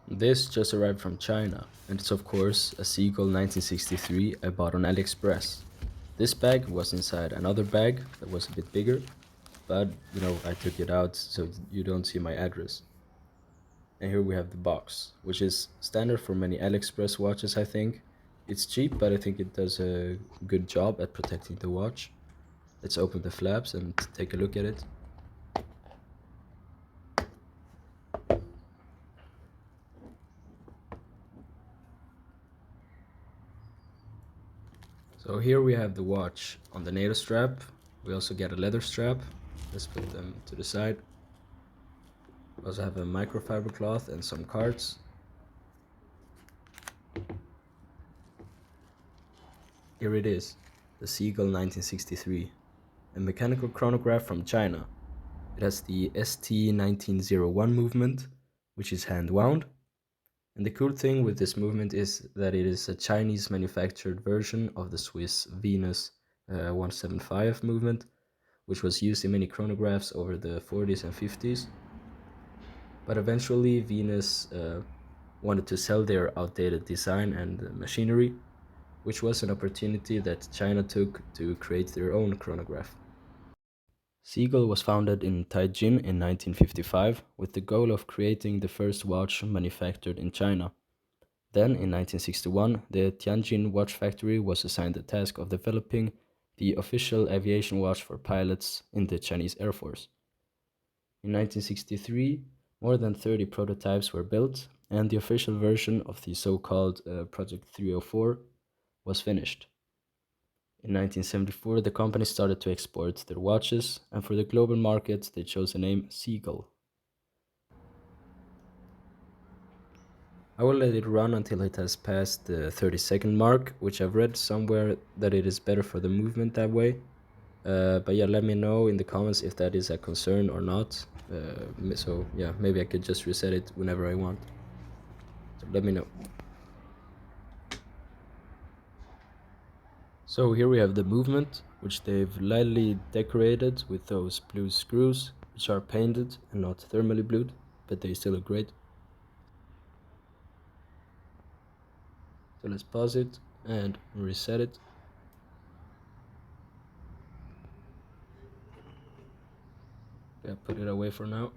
This just arrived from China, and it's of course a Seagull 1963 I bought on AliExpress. This bag was inside another bag that was a bit bigger, but I took it out so you don't see my address. And here we have the box, which is standard for many AliExpress watches, I think. It's cheap, but I think it does a good job at protecting the watch. Let's open the flaps and take a look at it. So here we have the watch on the NATO strap. We also get a leather strap. Let's put them to the side. We also have a microfiber cloth and some cards. Here it is, the Seagull 1963, a mechanical chronograph from China. It has the ST1901 movement, which is hand wound. And the cool thing with this movement is that it is a Chinese manufactured version of the Swiss Venus 175 movement, which was used in many chronographs over the 40s and 50s. But eventually Venus wanted to sell their outdated design and machinery, which was an opportunity that China took to create their own chronograph. Seagull was founded in Tianjin in 1955 with the goal of creating the first watch manufactured in China. Then, in 1961, the Tianjin Watch Factory was assigned the task of developing the official aviation watch for pilots in the Chinese Air Force. In 1963, more than 30 prototypes were built, and the official version of the so-called Project 304 was finished. In 1974, the company started to export their watches, and for the global market, they chose the name Seagull. I will let it run until it has passed the 30-second mark, which I've read somewhere that it is better for the movement that way. But yeah, let me know in the comments if that is a concern or not. So yeah, maybe I could just reset it whenever I want. So let me know. So here we have the movement, which they've lightly decorated with those blue screws, which are painted and not thermally blued, but they still look great. So let's pause it and reset it. Yeah, put it away for now.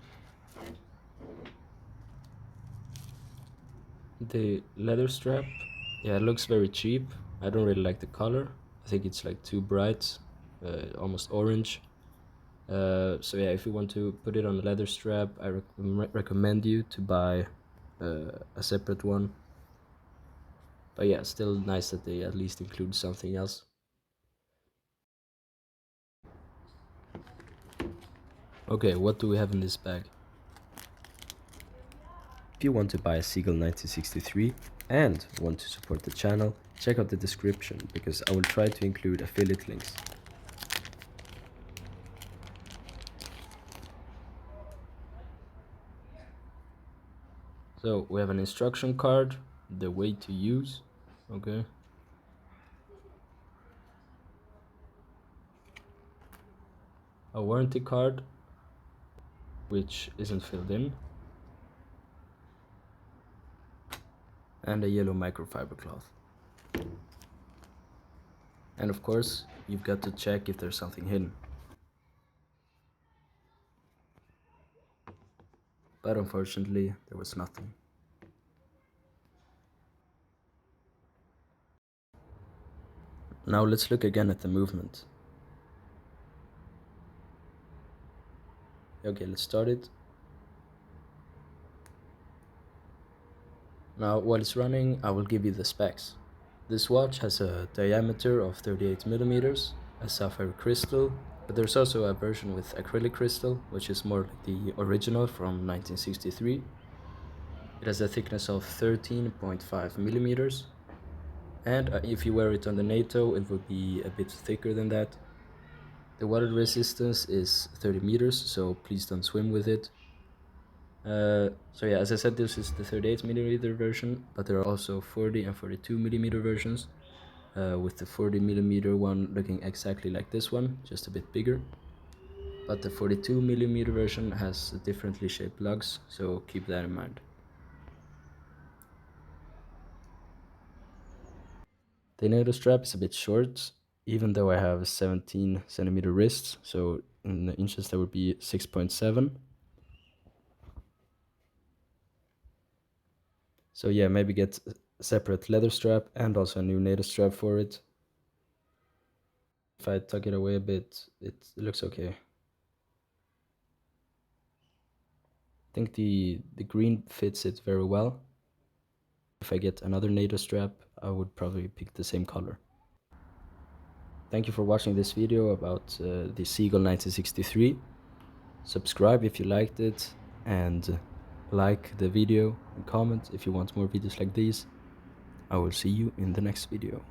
The leather strap, yeah, it looks very cheap. I don't really like the color. I think it's like too bright, almost orange. So yeah, if you want to put it on a leather strap, I recommend you to buy a separate one. But yeah, still nice that they at least include something else. Okay, what do we have in this bag? If you want to buy a Seagull 1963 and want to support the channel, check out the description because I will try to include affiliate links. So we have an instruction card, the way to use, okay. A warranty card, which isn't filled in, and a yellow microfiber cloth. And of course, you've got to check if there's something hidden. But unfortunately, there was nothing. Now let's look again at the movement. Okay, let's start it. Now, while it's running, I will give you the specs. This watch has a diameter of 38 millimeters, a sapphire crystal, but there's also a version with acrylic crystal, which is more like the original from 1963. It has a thickness of 13.5 millimeters, and if you wear it on the NATO, it would be a bit thicker than that. The water resistance is 30 meters, so please don't swim with it. So yeah, as I said, this is the 38 millimeter version, but there are also 40 and 42 millimeter versions, with the 40 millimeter one looking exactly like this one, just a bit bigger. But the 42 millimeter version has differently shaped lugs, so keep that in mind. The NATO strap is a bit short, even though I have 17 centimeter wrists, so in inches that would be 6.7. So yeah, maybe get a separate leather strap and also a new NATO strap for it. If I tuck it away a bit, it looks okay. I think the green fits it very well. If I get another NATO strap, I would probably pick the same color. Thank you for watching this video about the Seagull 1963. Subscribe if you liked it, and like the video and comment if you want more videos like these. I will see you in the next video.